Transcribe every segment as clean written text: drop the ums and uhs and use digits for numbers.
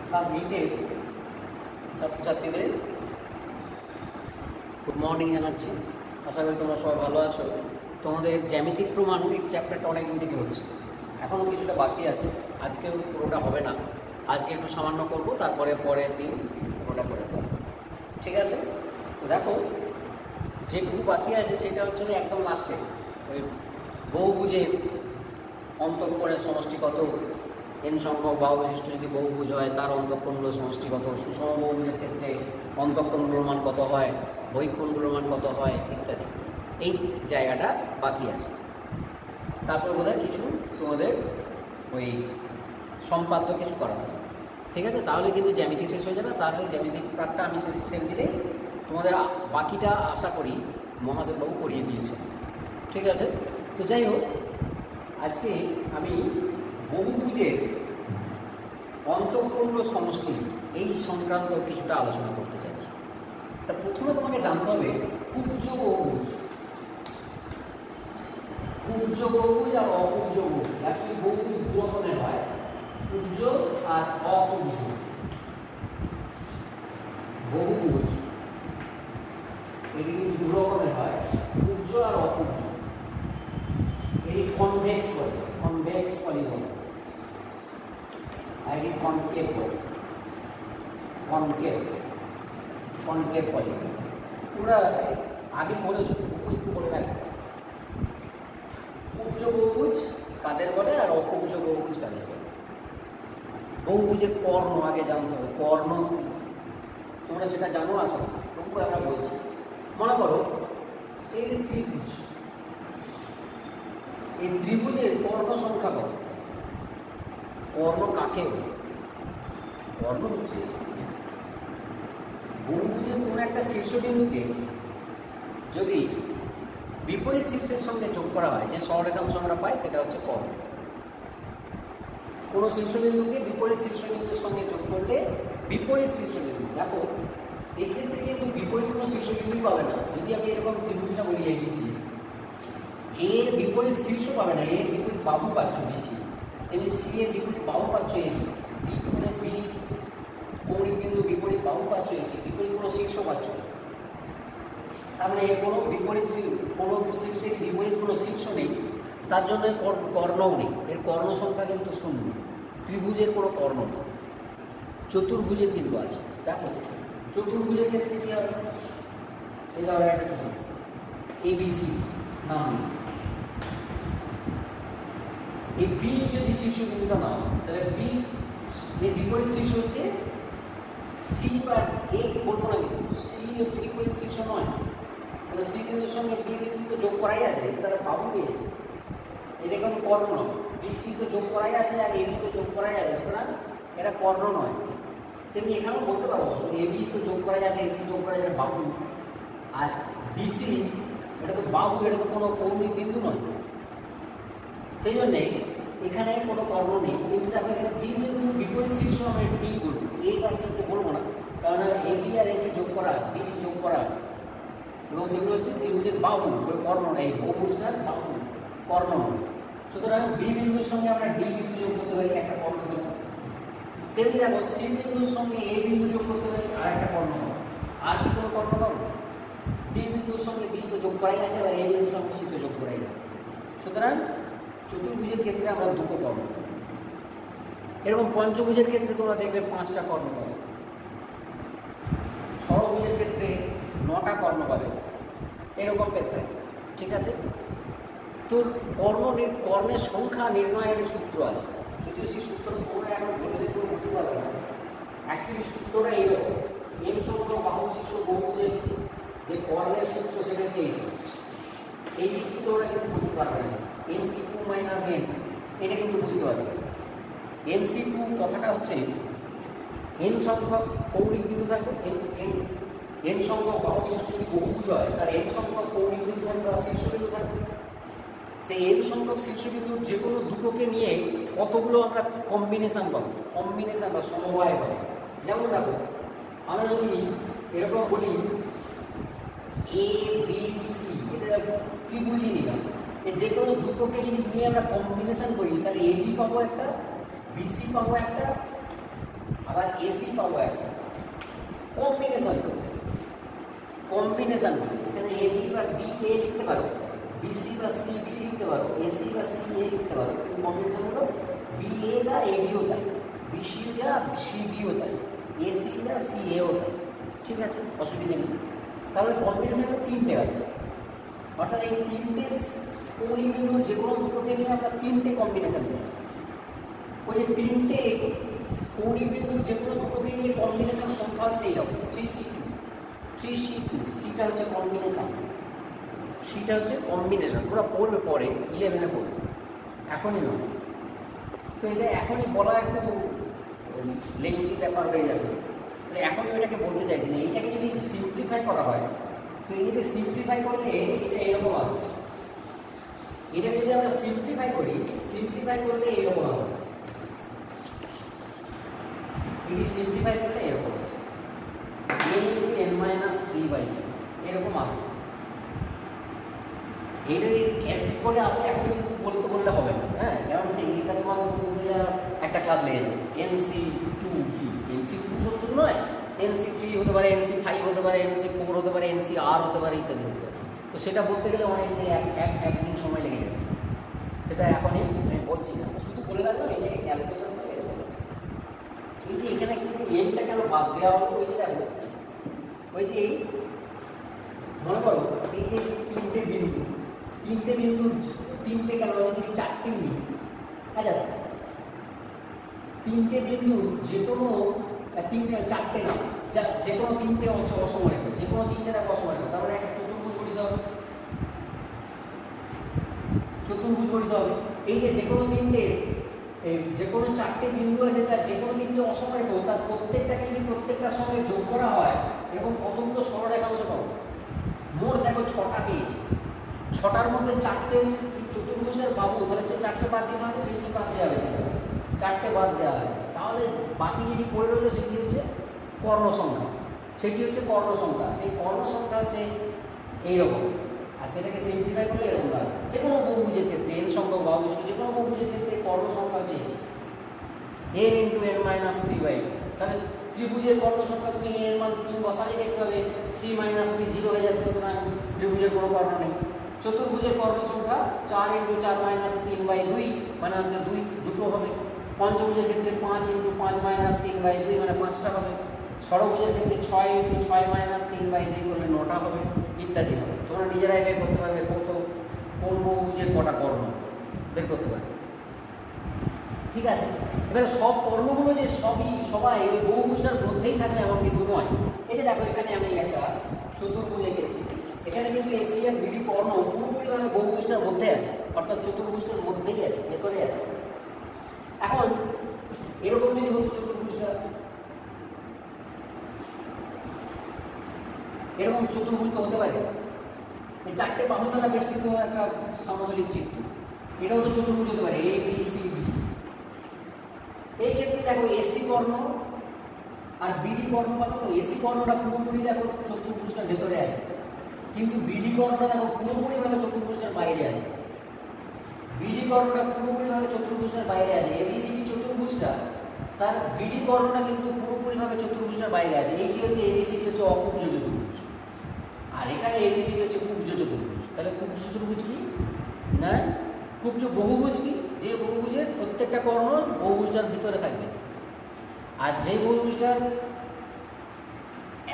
Class 8-এর ছাত্রছাত্রীদের good morning জানাচ্ছি। আশা করি তোমরা সবাই ভালো আছো। তোমাদের জ্যামিতিক প্রমাণ এই চ্যাপ্টারটা অনেকদিন থেকে হচ্ছে, এখনও কিছুটা বাকি আছে। আজকেও পুরোটা হবে না, আজকে একটু সামান্য করব, তারপরে পরের দিন পুরোটা করে দেবো, ঠিক আছে? তো দেখো, যেটুকু বাকি আছে সেটা হচ্ছে একদম লাস্টে ওই বহুভুজের অন্তঃকোণের সমষ্টি কত, এন সংখ্যক বাহু বিশিষ্ট যদি বহুভুজ হয় তার অন্তঃকোণগুলোর সমষ্টি কত, সুষম বহুভুজের ক্ষেত্রে অন্তঃকোণগুলোর মান কত হয়, বহিঃকোণগুলোর মান কত হয় ইত্যাদি। এই জায়গাটা বাকি আছে। তারপর বোধহয় কিছু তোমাদের ওই সম্পাদ্য কিছু করাতে হবে, ঠিক আছে? তাহলে কিন্তু জ্যামিতি শেষ হয়ে যাবে। তাহলে জ্যামিতিক পার্টটা আমি শেষ দিলে তোমাদের বাকিটা আশা করি মহাদেববাবু করিয়ে দিয়েছে, ঠিক আছে? তো যাই হোক, আজকে আমি বহুভুজের অন্তঃকোণ সমষ্টি এই সংক্রান্ত কিছুটা আলোচনা করতে চাইছি। তা প্রথমে তোমাকে জানতে হবে কুব্জ বহুভুজ, কুব্জ বহুভুজ আর অকুব্জ বহুভুজ। অ্যাকচুয়ালি বহুভুজ দু রকমের হয়, কুব্জ আর অকুব্জ। বহুভুজ এটি কিন্তু দু রকমের হয়, কুব্জ আর অকুব্জ। এটি কনভেক্স বলে, কনভেক্স পলিগন, আর এটি কনকেভ বলে, কনকেভ কনকেভ পলিগন। তোমরা আগে পড়েছো, একটু বলে রাখি কুব্জ বহুভুজ কাদের বলে আর অকুব্জ বহুভুজ কাদের বলে। বহুভুজের কর্ণ আগে জানতে হবে, কর্ণ কি তোমরা সেটা জানো আসলে, তবু আমরা বলছি। মনে করো এই ত্রিভুজ, এই ত্রিভুজের কর্ণ সংখ্যা কত? কর্ণ কাকে বলে? কর্ণ হচ্ছে বহুভুজের কোনো একটা শীর্ষবিন্দুকে যদি বিপরীত শীর্ষের সঙ্গে যোগ করা হয়, যে সরলরেখাংশ আমরা পাই সেটা হচ্ছে কর্ণ। কোনো শীর্ষবিন্দুকে বিপরীত শীর্ষবিন্দুর সঙ্গে যোগ করলে বিপরীত শীর্ষবিন্দু, দেখো এক্ষেত্রে কিন্তু বিপরীত কোনো শীর্ষবিন্দুই পাবে না। যদি আমি এরকম ত্রিভুজটা বলি এবিসি, এর বিপরীত শীর্ষ পাবে না, এর বিপরীত বাহু পাচ্ছ বিসি, তেমনি সি এর বিপরীত বাহু পাচ্ছ এবি, বি মানে বি কৌণিক বিন্দু বিপরীত বাহু পাচ্ছ এসি, বিপরীত কোনো শীর্ষ পাচ্ছ। তার মানে এর কোনো বিপরীত কোনো শীর্ষের বিপরীত কোনো শীর্ষ নেই, তার জন্য কর্ণও নেই। এর কর্ণ সংখ্যা কিন্তু শূন্য। ত্রিভুজের কোনো কর্ণ নেই। চতুর্ভুজের কিন্তু আছে। দেখো চতুর্ভুজের ক্ষেত্রে কী হবে? এই ধরো একটা চতুর্ভুজ এবিসি নাম নেই, এই বি যদি শীর্ষবিন্দুটা নাও তাহলে বি এর বিপরীত শীর্ষ হচ্ছে সি, বা এ বলবো না, কিন্তু সি হচ্ছে বিপরীত শীর্ষ নয়, তাহলে সি বিন্দুর সঙ্গে বি বিন্দু তো যোগ করাই আছে, এটা তারা বাহু পেয়েছে, এটা কোনো কর্ণ নয়। বি সি তো যোগ করাই আছে আর এবি তো যোগ করাই আছে, সুতরাং এটা কর্ণ নয়। তেমনি এখানেও বলতে পারবো অবশ্য এবি তো যোগ করাই আছে, এসি যোগ করাই আছে, বাহু। আর বিসি এটা তো বাহু, এটা তো কোনো কৌণিক বিন্দু নয়, সেই জন্যে এখানে কোনো কর্ণ নেই। কিন্তু দেখো এখানে বি বিন্দু বিপরীত শীর্ষ আমরা ডি বলবো, এ বা সিতে বলবো না, কারণ এবি আর এসি যোগ করা, বিসি যোগ করা আছে, এবং সেগুলো হচ্ছে ত্রিভুজের বাহু, কর্ণ নেই। বহুভুজটার বাহু, কর্ণ নয়। সুতরাং বি বিন্দুর সঙ্গে আমরা ডি বিন্দু যোগ করতে পারি, একটা কর্ণ নেব। তেমনি দেখো সি বিন্দুর সঙ্গে এ বিন্দু যোগ করতে পারি, আর একটা কর্ণ নেব। আর কি কোনো কর্ণ পাবো? ডি বিন্দুর সঙ্গে বি তো যোগ করাই আছে, আর এ বিন্দুর সঙ্গে সি তো যোগ করাই আছে। সুতরাং চতুর্ভুজের ক্ষেত্রে আমরা দুটো কর্ণ, এরকম পঞ্চভুজের ক্ষেত্রে তোমরা দেখবে 5টা কর্ণ পাবে, ষড়ভুজের ক্ষেত্রে 9টা কর্ণ পাবে, এরকম ক্ষেত্রে, ঠিক আছে? তোর কর্ণের সংখ্যা নির্ণয়ের সূত্র আছে, যদিও সেই সূত্রটা তোমরা এখন বলে দিতে বুঝতে পারবে না। অ্যাকচুয়ালি সূত্রটা এইরকম, এন সংখ্যক বাহু বিশিষ্ট বহুভুজের যে কর্ণের সূত্র সেটা হচ্ছে এই দিকটি তোমরা কিন্তু বুঝতে পারবে না। NC2 মাইনাস এন, এটা কিন্তু বুঝতে পারবে। NC2 কথাটা হচ্ছে এন সংখ্যক কৌণিক বিন্দু থাকবে, এন সংখ্যক বাহু বিশিষ্ট যদি বহুভুজ হয় তার এন সংখ্যক কৌণিক বিন্দু থাকবে বা শীর্ষবিন্দু থাকবে। সেই এন সংখ্যক শীর্ষবিন্দুর যে কোনো দুটোকে নিয়ে কতগুলো আমরা কম্বিনেশান পাবো, কম্বিনেশান বা সমবায় পাবো। যেমন দেখো আমরা যদি এরকম বলি এ বি সি, এটা ত্রিভুজই নিলাম, যে কোনো দুটোকে যদি নিয়ে আমরা কম্বিনেশন করি তাহলে এবি পাবো একটা, বিসি পাবো একটা, আবার এসি পাবো একটা, কম্বিনেশন করতে, কম্বিনেশন করতে এখানে এ বি বা বি এ লিখতে পারো, বিসি বা সি বি লিখতে পারো, এসি বা সি এ লিখতে পারো। কম্বিনেশন হলো বি এ যা এ বিও তাই, বিসি যা সি বিও তাই, এসি যা সি এও তাই। ঠিক আছে, অসুবিধা নেই। তাহলে কম্বিনেশন তিনটে আছে, অর্থাৎ এই তিনটে স্কোরিং বিন্দুর যে কোনো দুটোকে নিয়ে আমরা তিনটে কম্বিনেশন পেয়েছি। ওই যে তিনটে স্কোরিং বিন্দুর যে কোনো দুটোকে নিয়ে কম্বিনেশন সংখ্যা হচ্ছে এইরকম 3C2, 3C2, সিটা হচ্ছে কম্বিনেশন, সিটা হচ্ছে কম্বিনেশন। তোমরা পড়বে পরে 11-এ পড়বে, এখনই নয়। তো এটা এখনই বলা একটু লেংথি ব্যাপার হয়ে যাবে, মানে এখনই ওইটাকে বলতে চাইছি না। এইটাকে যদি সিম্পলিফাই করা হয়, তো এটাকে সিম্পলিফাই করলে এটা এরকম আসবে। এটাকে যদি আমরা সিম্পলিফাই করি, সিম্পলিফাই করলে এরকম আসবে, এটি সিম্পলিফাই করলে এরকম আসবে, n-3/2 এরকম আসবে। এইটা কি করে আসলে এখন কিন্তু বলতে বললে হবে না, হ্যাঁ, কারণ এইটা তোমার একটা ক্লাস লেগে যাবে। NC2 কি, NC2 সব শুধু নয়, NC3 হতে পারে, NC5 হতে পারে, NC4 হতে পারে, NCR হতে পারে, ইত্যাদি হতে পারে। তো সেটা বলতে গেলে অনেক দিন একদিন সময় লেগে যাবে, সেটা এখনই আমি বলছি না, শুধু বলে রাখলাম এটাকে ক্যালকুলেশন করে এরকম আছে। এই যে এখানে কিন্তু এনটা কেন বাদ দেওয়া হলো, ওই যে দেখো, ওই যে এই মনে করো এই যে তিনটে বিন্দু, তিনটে বিন্দু, তিনটে কেন যদি চারটে নিই, আচ্ছা তিনটে বিন্দু যে কোনো তিনটে চারটে না, যে কোনো তিনটে হচ্ছে অসমানিত, যে কোনো তিনটে দেখো অসমানিত, তার মানে একটা চতুর্ভুজ গঠিত হবে, চতুর্ভুজ গঠিত হবে। এই যে কোনো তিনটে, যে কোনো চারটে বিন্দু আছে যার যে কোনো তিনটে অসমানিত, তার প্রত্যেকটাকে যদি প্রত্যেকটার সঙ্গে যোগ করা হয় এবং কতগুলো সরলরেখাংশ পাবো, মোট দেখো 6টা পেয়েছি, 6টার মধ্যে 4টে হচ্ছে চতুর্ভুজের পাবো, তাহলে 4টে বাদ দিতে হবে, সেটি বাদ দেওয়া হবে, 4টে বাদ দেওয়া হয়, তাহলে বাকি যেটি পড়ে রইলো সেটি হচ্ছে কর্ণ সংখ্যা, সেটি হচ্ছে কর্ণ সংখ্যা। সেই কর্ণ সংখ্যা হচ্ছে এইরকম, আর সেটাকে সিম্পলিফাই করলে এরকম দাঁড়াবে। যে কোনো বহুভুজের ক্ষেত্রে n সংখ্যক বা অবিষ্ট যে কোনো বহুভুজের ক্ষেত্রে কর্ণ সংখ্যা হচ্ছে n×n-3/2। তাহলে ত্রিভুজের কর্ণ সংখ্যা তুমি n এর মান 3 বসালে দেখতে হবে 3 - 3 0 হয়ে যাচ্ছে, সুতরাং ত্রিভুজের কোনো কর্ণ নেই। চতুর্ভুজের কর্ণ সংখ্যা 4×4 - 3/2 মানে হচ্ছে দুটো হবে। পঞ্চভুজের ক্ষেত্রে 5×5 - 3/2 মানে 5টা হবে। ষড়ভুজের ক্ষেত্রে 6×6 - 3/2 করলে 9টা হবে, ইত্যাদি হবে। তোমরা নিজেরাই বের করতে পারবে কোন বহুভুজের কটা কর্ণ বের করতে পারবে। ঠিক আছে, এবারে সব কর্ণগুলো যে সবাই ওই বহুভুজটার মধ্যেই থাকবে এমন কিন্তু নয়। এই যে দেখো এখানে আমি একটা চতুর্ভুজ এঁকেছি, এখানে কিন্তু এসি আর বিডি কর্ণ পুরোপুরিভাবে বহুভুজটার মধ্যে আছে, অর্থাৎ চতুর্ভুজটার মধ্যেই আছে, ভেতরে আছে। এখন এরকম যদি হতো চতুর্ভুজটা, এরকম চতুর্ভুজ তো হতে পারে, এই 4টে বাহু দ্বারা বেষ্টিত একটা সমতলিক চিত্র, এটাও তো চতুর্ভুজ হতে পারে, এ বি সি ডি। এই ক্ষেত্রে দেখো এসি কর্ণ আর বিডি কর্ণ কত, এসি কর্ণটা পুরোপুরি দেখো চতুর্ভুজটার ভেতরে আছে, কিন্তু বিডি কর্ণটা দেখো পুরোপুরিভাবে চতুর্ভুজটার বাইরে আছে। বিডি কর্ণটা পুরোপুরিভাবে চতুর্ভুজটার বাইরে আছে, এবিসিডি চতুর্ভুজটা তার বিডি কর্ণটা কিন্তু পুরোপুরিভাবে চতুর্ভুজটার বাইরে আছে। এইটি হচ্ছে এবিসিডি হচ্ছে অকুব্জ চতুর্ভুজ, আর এখানে এবিসিডি হচ্ছে কুব্জ চতুর্ভুজ। তাহলে কুব্জ চতুর্ভুজ কি না, কুব্জ বহুভুজ কি, যে বহুভুজের প্রত্যেকটা কর্ণ বহুভুজটার ভিতরে থাকবে, আর যে বহুভুজটার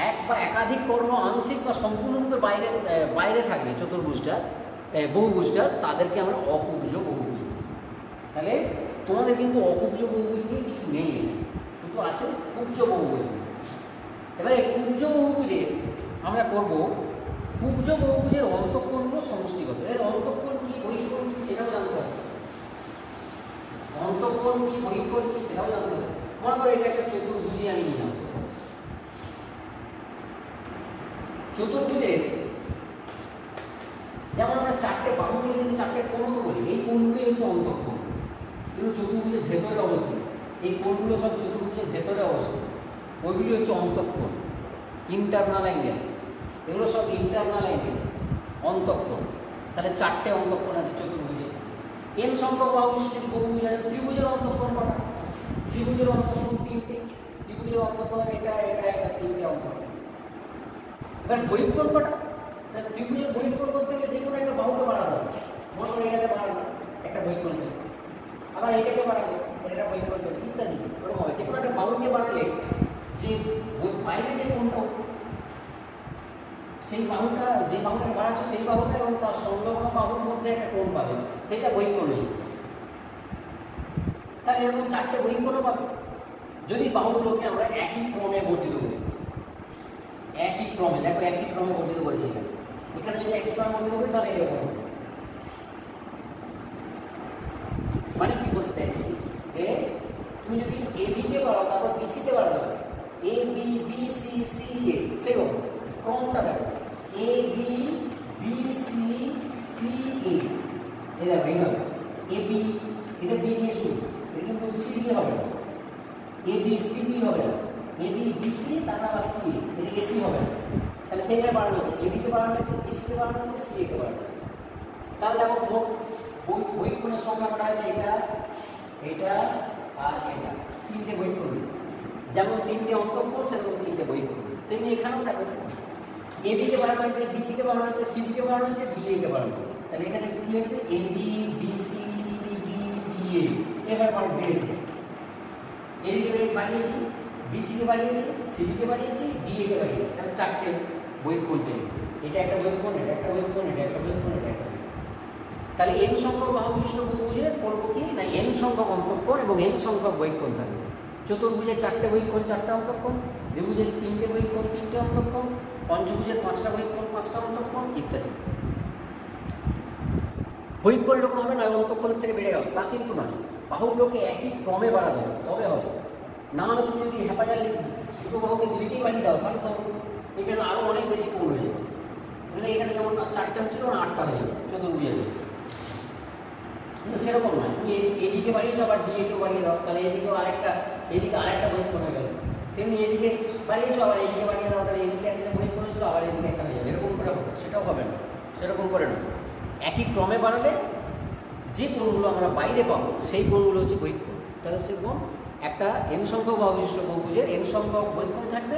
এক বা একাধিক কর্ণ আংশিক বা সম্পূর্ণরূপে বাইরে থাকবে চতুর্ভুজটা বহুভুজটা, তাদেরকে আমরা অকুব্জ বহুভুজ। তাহলে তোমাদের কিন্তু অকুব্জ বহুভুজ নিয়ে কিছু নেই, শুধু আছে কুব্জ বহুভুজ। এবারে কুব্জ বহুভুজে আমরা করব কুব্জ বহুভুজের অন্তঃকোণগুলো সমষ্টিগত। এর অন্তঃকোণ কি বহিঃকোণ কি সেটাও জানতে হবে, অন্তঃকোণ কি বহিঃকোণ কি সেটাও জানতে হবে। মনে করো এটা একটা চতুর্ভুজে আমি নিলাম, চতুর্ভুজে যেমন আমরা 4টে বাহুগুলো যদি 4টে কোণ বলি, এই কোণগুলি হচ্ছে অন্তঃকোণ, এগুলো চতুর্ভুজের ভেতরে অবস্থিত, এই কোণগুলো সব চতুর্ভুজের ভেতরে অবস্থিত, ওইগুলি হচ্ছে অন্তঃকোণ, ইন্টারনাল অ্যাঙ্গেল, এগুলো সব ইন্টারনাল অ্যাঙ্গেল, অন্তঃকোণ। তাহলে 4টে অন্তঃকোণ আছে চতুর্ভুজে। n সংখ্যক বাহু যদি বহুভুজ আছে, ত্রিভুজের অন্তঃকোণ কটা, ত্রিভুজের অন্তঃকোণ 3টে, ত্রিভুজের অন্তঃকোণ এটা এটা এটা তিনটে অন্তঃকোণ। এবার বহিঃকোণ কটা? ত্রিভুজের বহিঃকোণ করতে গেলে যে কোনো একটা বাহুকে বাড়াতে হবে। মনে করে এটাকে বাড়ানো একটা বহিঃকোণ পেল, আবার এটাকে বাড়ালে এটা বহিঃকোণ পেল, ইত্যাদি এরকম হয়। যে কোনো একটা বাহুকে বাড়ালে যে বাইরে যে কোণটা সেই বাহুটা, যে বাহুটা বাড়াচ্ছে সেই বাহুটা এবং তার সংলগ্ন বাহুর মধ্যে একটা কোণ পাবে, সেটা বহিঃকোণ নেই। তাহলে এরকম চারটে বহিঃকোণ পাবে যদি বাহুগুলোকে আমরা একই ক্রমে বর্ধিত করি। একই ক্রমে, দেখো একই ক্রমে বর্ধিত করেছি এখানে। এখানে যদি একই ক্রমে বর্ধিত করি তাহলে এরকম হবে। মানে কি বলতে চাইছি যে তুমি যদি এ বি কে বাড়াও তারপর বিসি কে বাড়াতে হবে, এ বি বি সি সি এ, সেরকম ক্রমটা দেখো এ বি বি সি সি এ, এই দেখো এইভাবে এ বি, এটা বি দিয়ে শুরু, এটা কিন্তু সি দিয়ে হবে না, এ বি সি বি হবে না, এ বি বি সি তারপর আবার সি, এটা এসি হবে না। তাহলে সেইটা বাড়ানো হয়েছে, এ বি কে বাড়ানো হয়েছে, বি সি কে বাড়ানো হয়েছে, সি এ কে বাড়ানো হয়েছে। তাহলে দেখো মোট বহিঃকোণের সংখ্যা কটা আছে, এটা এটা আর এটা, তিনটে বহিঃকোণ। যেমন তিনটে অন্তঃকোণ সেরকম তিনটে বহিঃকোণ। তেমনি এখানেও দেখো এ বি কে বাড়ানো হয়েছে, বি সি কে বাড়ানো হয়েছে, সি বি কে বাড়ানো হয়েছে, ডি এ কে বাড়ানো হয়েছে। তাহলে এখানে কি হয়েছে, A B B C C B D A, এবার মান বেড়েছে। এ বি কে বাড়িয়েছি, বি সি কে বাড়িয়েছি, সি বি কে বাড়িয়েছি, ডি এ কে বাড়িয়েছি। তাহলে চারটে বহিঃকোণ পেয়ে, এটা একটা বহিঃকোণ, এটা একটা বহিঃকোণ, এটা একটা বহিঃকোণ, এটা একটা। তাহলে n সংখ্যক বাহু বিশিষ্ট বহুভুজে করবো কি না, n সংখ্যক অন্তঃকোণ এবং n সংখ্যক বহিঃকোণ থাকবে। চতুর্ভুজের চারটে বহিঃকোণ, চারটে অন্তঃকোণ, ত্রিভুজের তিনটে বহিঃকোণ, তিনটে অন্তঃকোণ, পঞ্চভুজের পাঁচটা বহিঃকোণ, পাঁচটা অন্তঃকোণ ইত্যাদি। বহিঃকোণ যখন হবে না অন্তঃকোণের থেকে বেড়ে গেল তা কিন্তু নয়, বাহুগুলোকে একই ক্রমে বাড়াতে হবে তবে হবে। না হলে তুমি যদি হেফাজালি দুটো বাহুকে দুইটাই বাড়িয়ে দাও তাহলে তো এখানে আরও অনেক বেশি কোণ হয়ে যাবে। তাহলে এখানে যেমন চারটে হচ্ছিল না, আটটা হয়ে যাবে চতুর্ভুজের। কিন্তু সেরকম নয়, তুমি এদিকে বাড়িয়ে যাও আবার ডিএকেও বাড়িয়ে দাও, তাহলে এদিকেও আরেকটা, এদিকে আরেকটা বহিঃকোণ হয়ে গেল। তেমনি এদিকে বাড়িয়েছো আবার এদিকে বাড়িয়ে দাও, তাহলে এদিকে একটা বহিঃকোণ ছিল আবার এদিকে একটা হয়ে যাবে। এরকম করে হবে, সেটাও হবে না, সেরকম করে না। একই ক্রমে বাড়ালে যে কোণগুলো আমরা বাইরে পাবো সেই কোণগুলো হচ্ছে বহিঃকোণ। তাহলে সেরকম একটা n সংখ্যক বাহু বিশিষ্ট বহুভুজের n সংখ্যক বহিঃকোণ থাকবে,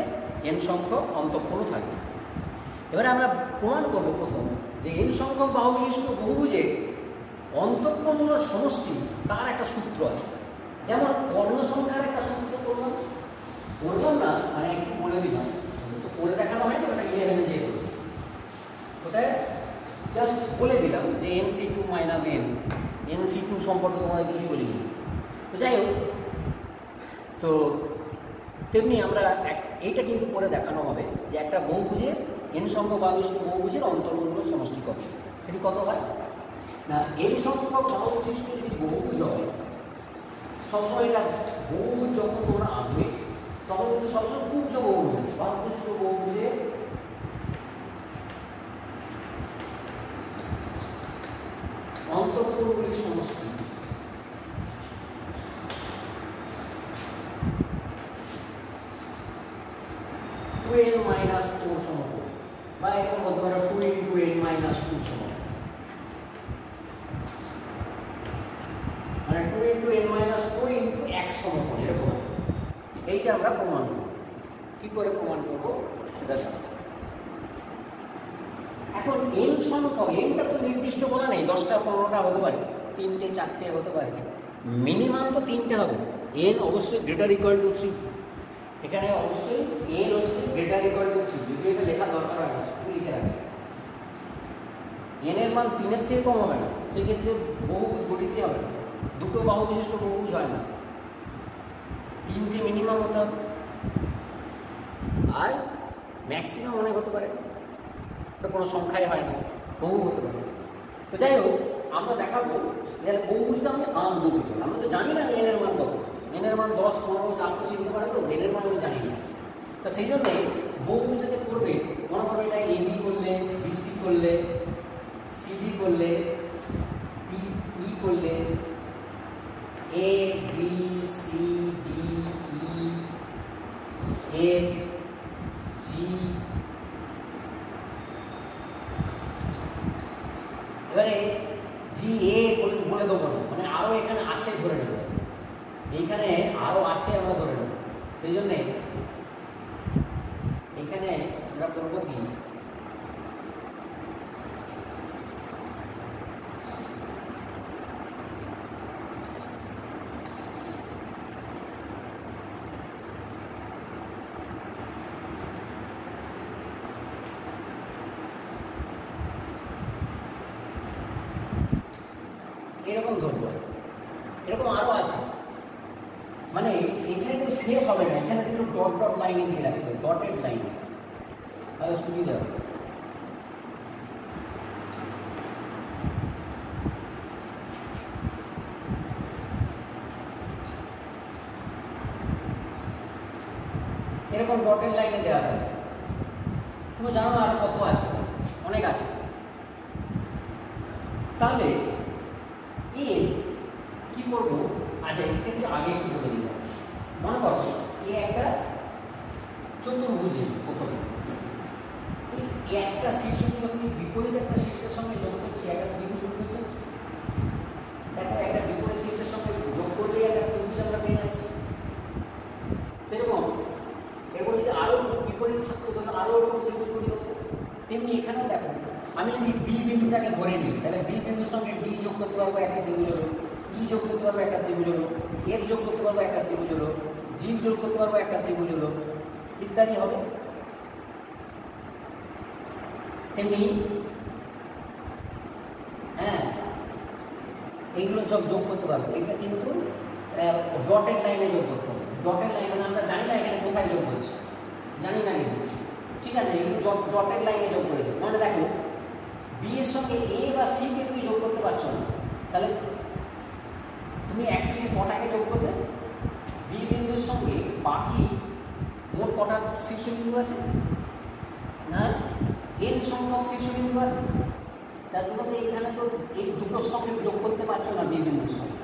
n সংখ্যক অন্তঃকোণও থাকবে। এবারে আমরা প্রমাণ করবো প্রথম যে n সংখ্যক বাহু বিশিষ্ট বহুভুজের অন্তঃকোণগুলোর সমষ্টি তার একটা সূত্র আছে। যেমন কর্ণ সংখ্যার একটা সূত্র বললাম না, মানে একটু বলে দিলাম, তো করে দেখানো হয় না, ওটা 11 দিয়ে বলি, ওটায় জাস্ট বলে দিলাম যে nc2 মাইনাস n, nc2 সম্পর্কে তোমাদের কিছুই বলিনি। তো যাই হোক, তো তেমনি আমরা এইটা কিন্তু করে দেখানো হবে যে একটা বহুভুজের n সংখ্যক বাহু বিশিষ্ট বহুভুজের অন্তঃকোণগুলোর সমষ্টি কত, সেটি কত হয় না, n সংখ্যক বাহু বিশিষ্ট যদি বহুভুজ হয়, সবসময় এটা বহুভুজ যখন তোমরা আঁকবে তখন কিন্তু সবসময় কুব্জ বহুভুজ, বাহু বিশিষ্ট বহুভুজের অন্তঃকোণগুলির সমষ্টি টু n মাইনাস 4 সমকোণ, বা এরকম বলতে পারো 2 × n মাইনাস 2 সমকোণ, মানে 2 × n মাইনাস 2 × 1 সমকোণ এরকম। এইটা আমরা প্রমাণ করব। কি করে প্রমাণ করব সেটা জানো। এখন n সংখ্যক, nটা তো নির্দিষ্ট বলা নেই, 10টা 15টা হতে পারে, 3টে 4টে হতে পারে, মিনিমাম তো 3টে হবে। n অবশ্যই গ্রেটার ইকুয়াল টু 3, এখানে অবশ্যই n হচ্ছে গ্রেটার ইকুয়াল টু 3, যদি এটা লেখা দরকার হয় না লিখে রাখবে। n এর মান 3-এর থেকে কম হবে না, সেক্ষেত্রে বহুভুজ গঠিতই হবে না, দুটো বাহু বিশিষ্ট বহুভুজ হয় না, 3টে মিনিমাম হতে হবে। আর ম্যাক্সিমাম অনেক হতে পারে, এটা কোনো সংখ্যায় হয় না, বহু হতে পারে। তো যাই হোক, আমরা দেখাবো যে বহুভুজটা আমি আঁকবো কি করে। আমরা তো জানি না n এর মান কত, n এর মান 10 15 আঁকতে শিখতে পারে, তো n এর মান আমি জানি না। তা সেই জন্যে বহুভুজটাতে করবে, মনে করো এটা এ বি করলে, বিসি করলে, সিডি করলে, ই করলে, A B C D E F G, এবারে জি এ বলে দেবো না, মানে আরও এখানে আছে ধরে নেব, এইখানে আরও আছে আমরা ধরে নেব। সেই জন্যে এখানে আমরা করবো কি, এরকম ধরবো। এরকম আরও আছে, মানে এখানে কিন্তু শেষ হবে না, এখানে কিন্তু ডট ডট লাইনে দিয়ে রাখতে হবে, ডটেড লাইনে, তাহলে সুবিধা হবে। এরকম ডটেড লাইনে দেওয়া হয়। তুমি জানো না আরো কত আছে, অনেক আছে। তাহলে কি করবো, আচ্ছা একটু আগে একটু বলে দিলাম। মনে করো একটা চতুর্ভুজে প্রথমে এই একটা শীর্ষ যখন বিপরীত একটা শীর্ষের সঙ্গে যোগ করছি, একটা ত্রিভুজ তৈরি হচ্ছে। দেখো একটা বিপরীত শীর্ষের সঙ্গে যোগ করলেই একটা ত্রিভুজ আমরা পেয়ে যাচ্ছি। সেরকম এরপর যদি আরো বিপরীত থাকতো তখন আরো ওরকম ত্রিভুজ তৈরি হতো। তেমনি এখানেও দেখো, আমি যদি বি বিন্দুটাকে ধরে নিই, তাহলে বি বিন্দুর সঙ্গে ডি যোগ করতে পারবো, একটা ত্রিভুজ হলো। ই যোগ করতে পারবো, একটা ত্রিভুজ হলো। এফ যোগ করতে পারবো, একটা ত্রিভুজ হলো। জি যোগ করতে পারবো, একটা ত্রিভুজ হলো, ইত্যাদি হবে। তেমনি হ্যাঁ, এইগুলো সব যোগ করতে পারবো। এটা কিন্তু ডটেড লাইনে যোগ করতে হবে। ডটেড লাইন মানে আমরা জানি না এখানে কোথায় যোগ করছি, জানি না কিন্তু, ঠিক আছে, এগুলো ডটেড লাইনে যোগ করে দেবো। মানে দেখো বি এর সঙ্গে এ বা সি কে তুমি যোগ করতে পারছো না, তাহলে তুমি অ্যাকচুয়ালি কটাকে যোগ করবে, বি বিন্দুর সঙ্গে বাকি মোট কটা শীর্ষবিন্দু আছে না, এন সংখ্যক শীর্ষবিন্দু আছে। তার তোমাকে এখানে তো এই দুটোর সঙ্গে যোগ করতে পারছো না বি বিন্দুর সঙ্গে।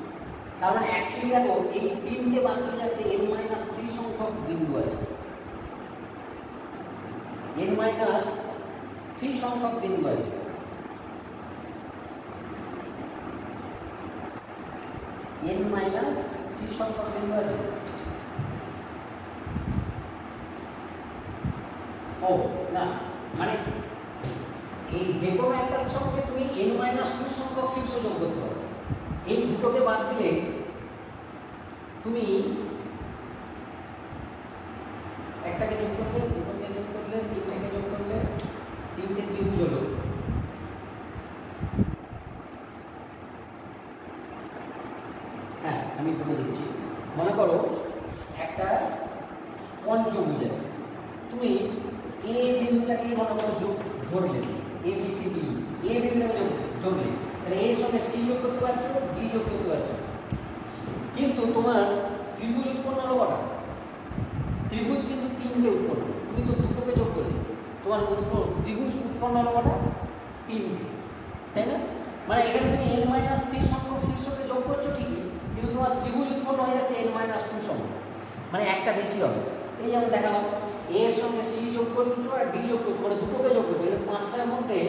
তার মানে অ্যাকচুয়ালি দেখো এই তিনটে বাদ চলে যাচ্ছে, n-3 সংখ্যক বিন্দু আছে, n-3 সংখ্যক বিন্দু আছে। n-3 সংখ্যক বিন্দু আছে। ও না, মানে এই যে কোনো একটার সঙ্গে তুমি n-2 সংখ্যক শীর্ষ যোগ করতে পারো। এই দুটোকে বাদ দিলে তুমি একটাকে যোগ করলে, দুটোকে যোগ করলে, তিনটাকে যোগ করলে, তিনটে ত্রিভুজ হলো। হ্যাঁ, আমি বলে দিচ্ছি। মনে করো একটা পঞ্চভুজ আছে, তুমি এ বিন্দুটাকে মনে করো যোগ ধরলে, এ বি সি ডি, এ বিন্দুটাকে যোগ ধরলে, তাহলে এর সঙ্গে সি যোগ করতে পারছো, ডি যোগ করতে পারছো। কিন্তু তোমার ত্রিভুজ উৎপন্ন হলো কটা? ত্রিভুজ কিন্তু তিনটে উৎপন্ন, তুমি তো দুটোকে যোগ করলে, তোমার ত্রিভুজ উৎপন্ন হলো কটা? তিনটে, তাই না? মানে এখানে তুমি n-3 সংখ্যক শীর্ষকে যোগ করছো ঠিকই, কিন্তু তোমার ত্রিভুজ উৎপন্ন হয়ে যাচ্ছে n-2 সংখ্যক, মানে একটা বেশি হবে। এই যেমন দেখালাম, এ এর সঙ্গে সি যোগ করছো আর ডি যোগ করছো, মানে দুটোকে যোগ করছো। এর পাঁচটার মধ্যে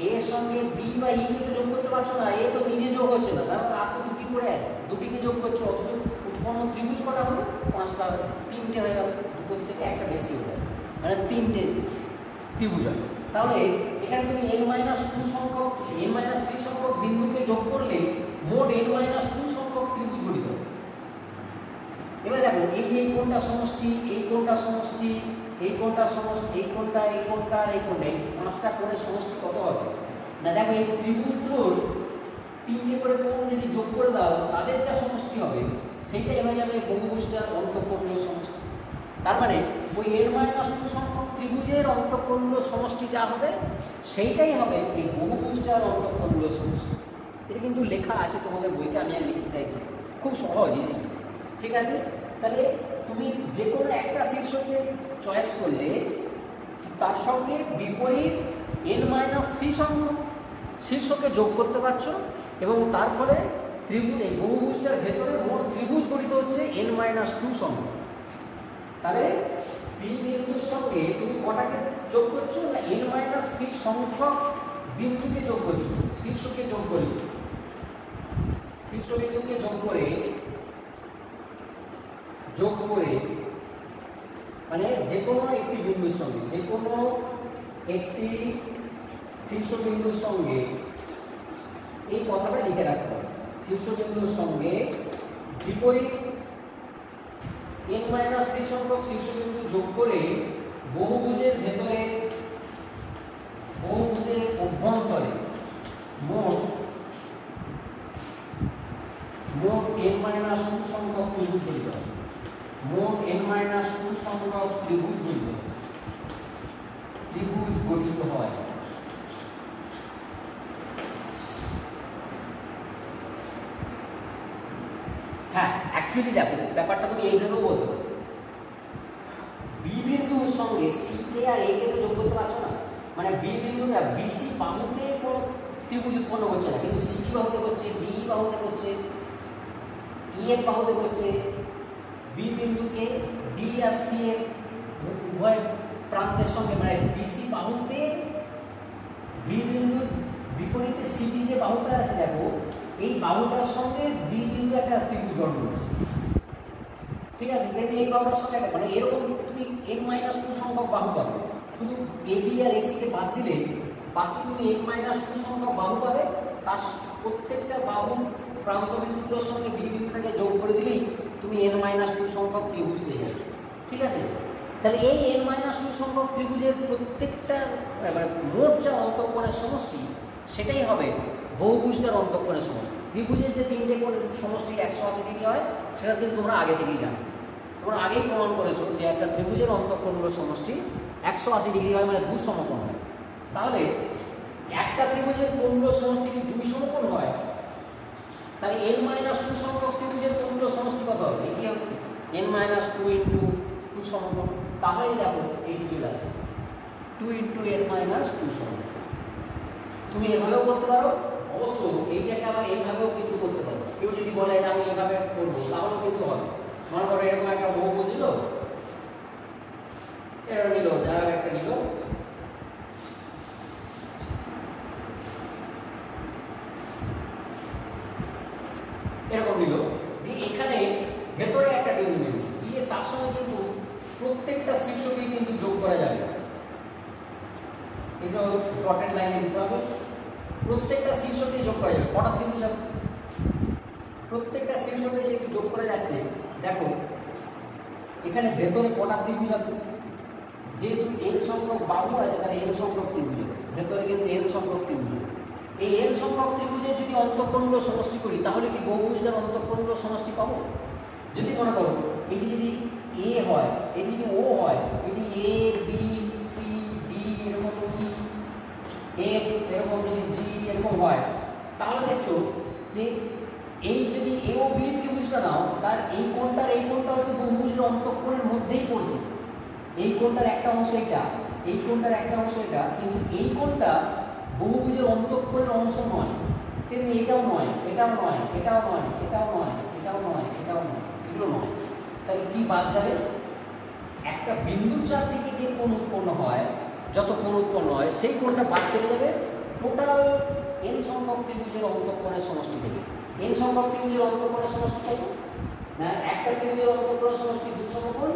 এ এর সঙ্গে বি বা ই কে যোগ করতে পারছো না, এ তো নিজে যোগ হচ্ছে না, তারপর আর তো দুটি পড়ে আছে, দুটিকে যোগ করছো, অথচ উৎপন্ন ত্রিভুজ কটা হলো? পাঁচটা, তিনটে হয়ে গেল, দুটোর থেকে একটা বেশি হয়ে গেল, মানে তিনটে ত্রিভুজ হবে। তাহলে এখানে তুমি n-2 সংখ্যক, n-3 সংখ্যক বিন্দুকে যোগ করলে মোট n-2 সংখ্যক ত্রিভুজ গঠিত হবে। এবার দেখো এই কোণটা সমষ্টি, এই কোণটা সমষ্টি, এই কোণটা সমষ্টি, এই কোণটা, এই কোণটা, এই কোণটা, এই পাঁচটা কোণের সমষ্টি কত হবে না? দেখো এই ত্রিভুজগুলোর তিনটে করে কোণ যদি যোগ করে দাও, তাদের যা সমষ্টি হবে সেইটাই হয়ে যাবে বহুভুজটার অন্তঃকোণীয় সমষ্টি। তার মানে ওই n-2 সংখ্যক ত্রিভুজের অন্তঃকোণীয় সমষ্টি যা হবে সেইটাই হবে এই বহুভুজটার অন্তঃকোণীয় সমষ্টি। এটা কিন্তু লেখা আছে তোমাদের বইতে, আমি আর লিখতে চাইছি, খুব সহজ, ইজি, ঠিক আছে? তাহলে তুমি যে কোনো একটা শীর্ষকে চয়েস করলে তার সঙ্গে বিপরীত n-3 সংখ্যক শীর্ষকে যোগ করতে পারছো, এবং তার ফলে ত্রিভুজ, এই বহুভুজটার ভেতরে মোট ত্রিভুজ গঠিত হচ্ছে n-2 সংখ্যক। তাহলে বি বিন্দুর সঙ্গে তুমি কটাকে যোগ করছো না? n-3 সংখ্যক বিন্দুকে যোগ করছো, শীর্ষকে যোগ করি, শীর্ষ বিন্দুকে যোগ করে যোগ করে, মানে যে কোনো একটি বিন্দুর সঙ্গে, যে কোনো একটি শীর্ষবিন্দুর সঙ্গে, এই কথাটা লিখে রাখতে হবে, শীর্ষবিন্দুর সঙ্গে বিপরীত n-3 সংখ্যক শীর্ষবিন্দু যোগ করে বহুভুজের ভেতরে, বহুভুজের অভ্যন্তরে মোট n-2 সংখ্যক ত্রিভুজ গঠিত হয়। মোট n-2 সংখ্যক ত্রিভুজ গঠিত হয়। হ্যাঁ, অ্যাকচুয়ালি দেখো ব্যাপারটা তুমি এইভাবেও বলতে পারো, বি বিন্দুর সঙ্গে সি কে আর এ কে তো যোগ করতে পারছো না, মানে বি বিন্দুটা বিসি বাহুতে কোনো ত্রিভুজ উৎপন্ন করছে না, কিন্তু সি বাহুতে করছে, বি বাহুতে করছে, ই এর বাহুতে করছে। বি বিন্দুকে ডি আর সি এর উভয় প্রান্তের সঙ্গে, মানে বিসি বাহুতে বি বিন্দুর বিপরীতে সিডি যে বাহুটা আছে দেখো, এই বাহুটার সঙ্গে বি বিন্দু একটা ত্রিভুজ গঠন করছে, ঠিক আছে। কিন্তু এই বাহুটার সঙ্গে একটা, মানে এরকম তুমি n-2 সংখ্যক বাহু পাবে, শুধু এ বি আর এসি কে বাদ দিলে বাকি তুমি n-2 সংখ্যক বাহু পাবে, তার প্রত্যেকটা বাহু প্রান্ত বিন্দুগুলোর সঙ্গে বি বিন্দুটাকে যোগ করে দিলেই তুমি n-2 সংখ্যক ত্রিভুজ পেয়ে যাবে, ঠিক আছে। তাহলে এই n-2 সংখ্যক ত্রিভুজের প্রত্যেকটা মানে মোট যা অন্তঃকোণের সমষ্টি সেটাই হবে বহুভুজটার অন্তঃকোণের সমষ্টি। ত্রিভুজের যে তিনটে কোণের সমষ্টি 180 ডিগ্রি হয় সেটা কিন্তু তোমরা আগে থেকেই জানো, তোমরা আগেই প্রমাণ করেছো যে একটা ত্রিভুজের অন্তঃকোণগুলোর সমষ্টি 180 ডিগ্রি হয়, মানে 2 সমকোণ হয়। তাহলে একটা ত্রিভুজের কোণগুলোর সমষ্টি যদি 2 সমকোণ হয়, তাহলে n-2 সংখ্যক ত্রিভুজের কোণগুলোর সমষ্টি কত হবে? কি হবে? n-2 ইন্টু 2 সমকোণ। তাহলে দেখো এই চলে আসে 2 ইন্টু n-2 সমকোণ। তুমি এভাবেও করতে পারো, অবশ্য এইটাকে আবার এইভাবেও কিন্তু করতে পারো। কেউ যদি বলে যে আমি এভাবে করবো তাহলেও কিন্তু হবে। মনে করো এরকম একটা বহুভুজ নিল, এরকম নিল, জায়গা একটা নিল, এরকম নিল, দিয়ে এখানে ভেতরে একটা বিন্দু নিল, দিয়ে তার সঙ্গে কিন্তু প্রত্যেকটা শীর্ষকে কিন্তু যোগ করা যাবে। এটা ডটেড লাইনে দিতে হবে, প্রত্যেকটা শীর্ষকে যোগ করা যাবে। কটা ত্রিভুজ হবে? প্রত্যেকটা শীর্ষকে যেহেতু যোগ করা যাচ্ছে, দেখো এখানে ভেতরে কটা ত্রিভুজ হবে? যেহেতু n সংখ্যক বাহু আছে তাহলে n সংখ্যক ত্রিভুজ, ভেতরে কিন্তু n সংখ্যক ত্রিভুজ। এই n সংখ্যক ত্রিভুজের যদি অন্তঃকোণগুলো সমষ্টি করি তাহলে কি বহুভুজের অন্তঃকোণগুলো সমষ্টি পাবো? যদি মনে করো এটি যদি a হয়, এটি যদি o হয়, এটি a b c d এরকম কি f এরকম যদি g এরকম হয়, তাহলে দেখছো যে এই যদি a ও b ত্রিভুজটা নাও, তার এই কোণটা হচ্ছে বহুভুজের অন্তঃকোণের মধ্যেই পড়ছে। এই কোণটার একটা অংশ এটা, এই কোণটার একটা অংশ এটা, কিন্তু এই কোণটা বহুভুজের অন্তঃকোণের অংশ নয়, তেমনি এটাও নয়, এটাও নয়, এটাও নয়, এটাও নয়, এটাও নয়, এটাও নয়, এগুলো নয়। তাই কি বাদ যাবে? একটা বিন্দুর চারদিকে যে কোণ উৎপন্ন হয়, যত কোণ উৎপন্ন হয় সেই কোণটা বাদ চলে যাবে টোটাল n সংখ্যক ত্রিভুজের অন্তঃকোণের সমষ্টি থেকে। n সংখ্যক ত্রিভুজের অন্তঃকোণের সমষ্টি কত? না, একটা ত্রিভুজের অন্তঃকোণের সমষ্টি 2 সমকোণ,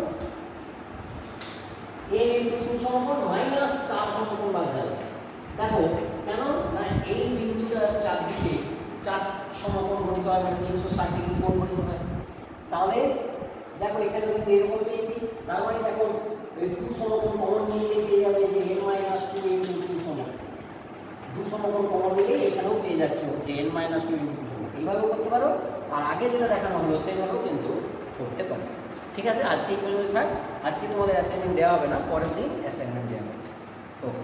a ইনটু 2 সমকোণ মাইনাস 4 সমকোণ বাদ যাবে। দেখো কেন না, এই বিন্দুটার চারদিকে 4 সমকোণ গঠিত হয়, মানে 360 ডিগ্রি কোণ গঠিত হয়। তাহলে দেখো এখানে কিন্তু এরকম পেয়েছি, তার মানে দেখো এই 2 সমকোণ কমন নিয়ে পেয়ে যাবে যে n-2 ইনটু 2 সমকোণ। 2 সমকোণ কমন নিলে এখানেও পেয়ে যাচ্ছে যে n-2 ইনটু 2 সমকোণ। এইভাবেও করতে পারো, আর আগে যেটা দেখানো হলো সেইভাবেও কিন্তু করতে পারো। ঠিক আছে, আজকে এই পর্যন্ত থাক। আজকে তোমাদের অ্যাসাইনমেন্ট দেওয়া হবে না, পরের দিন অ্যাসাইনমেন্ট দেওয়া হবে। ওকে।